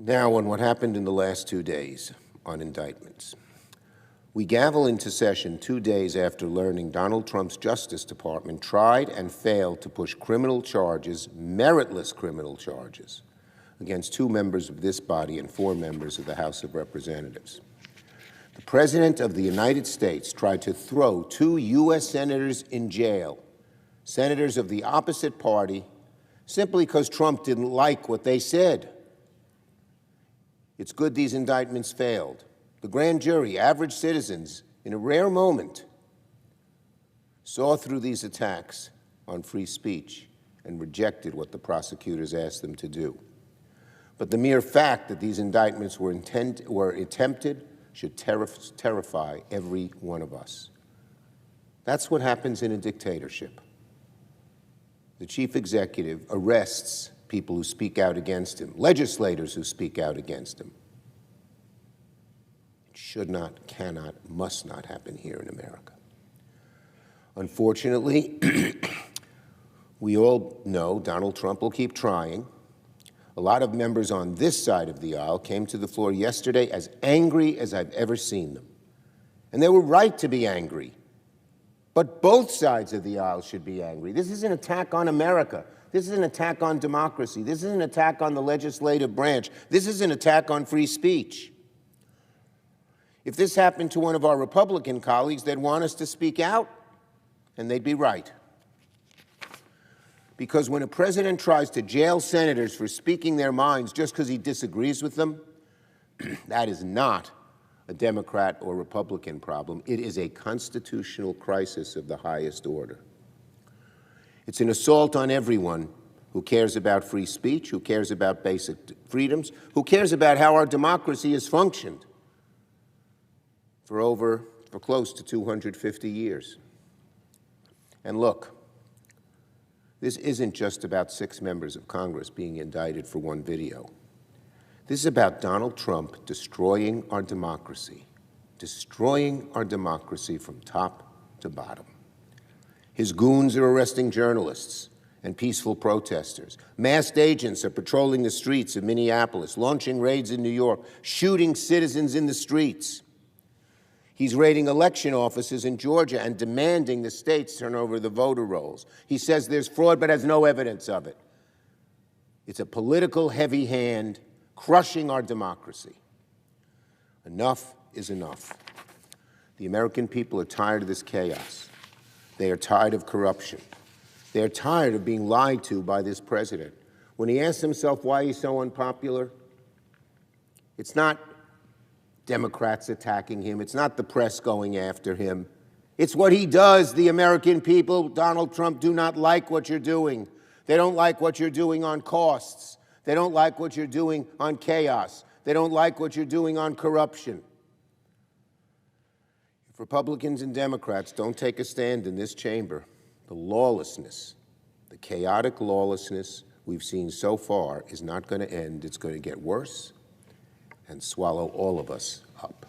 Now, on what happened in the last 2 days on indictments. We gavel into session 2 days after learning Donald Trump's Justice Department tried and failed to push criminal charges, meritless criminal charges, against 2 members of this body and 4 members of the House of Representatives. The President of the United States tried to throw 2 U.S. senators in jail, senators of the opposite party, simply because Trump didn't like what they said. It's good these indictments failed. The grand jury, average citizens, in a rare moment, saw through these attacks on free speech and rejected what the prosecutors asked them to do. But the mere fact that these indictments were attempted should terrify every one of us. That's what happens in a dictatorship. The chief executive arrests people who speak out against him, legislators who speak out against him. It should not, cannot, must not happen here in America. Unfortunately, we all know Donald Trump will keep trying. A lot of members on this side of the aisle came to the floor yesterday as angry as I've ever seen them. And they were right to be angry. But both sides of the aisle should be angry. This is an attack on America. This is an attack on democracy. This is an attack on the legislative branch. This is an attack on free speech. If this happened to one of our Republican colleagues, they'd want us to speak out, and they'd be right. Because when a president tries to jail senators for speaking their minds just because he disagrees with them, that is not a Democrat or Republican problem. It is a constitutional crisis of the highest order. It's an assault on everyone who cares about free speech, who cares about basic freedoms, who cares about how our democracy has functioned for close to 250 years. And look, this isn't just about 6 members of Congress being indicted for one video. This is about Donald Trump destroying our democracy from top to bottom. His goons are arresting journalists and peaceful protesters. Masked agents are patrolling the streets of Minneapolis, launching raids in New York, shooting citizens in the streets. He's raiding election offices in Georgia and demanding the states turn over the voter rolls. He says there's fraud but has no evidence of it. It's a political heavy hand crushing our democracy. Enough is enough. The American people are tired of this chaos. They are tired of corruption. They are tired of being lied to by this president. When he asks himself why he's so unpopular, it's not Democrats attacking him. It's not the press going after him. It's what he does. The American people, Donald Trump, do not like what you're doing. They don't like what you're doing on costs. They don't like what you're doing on chaos. They don't like what you're doing on corruption. If Republicans and Democrats don't take a stand in this chamber, the lawlessness, the chaotic lawlessness we've seen so far is not going to end. It's going to get worse and swallow all of us up.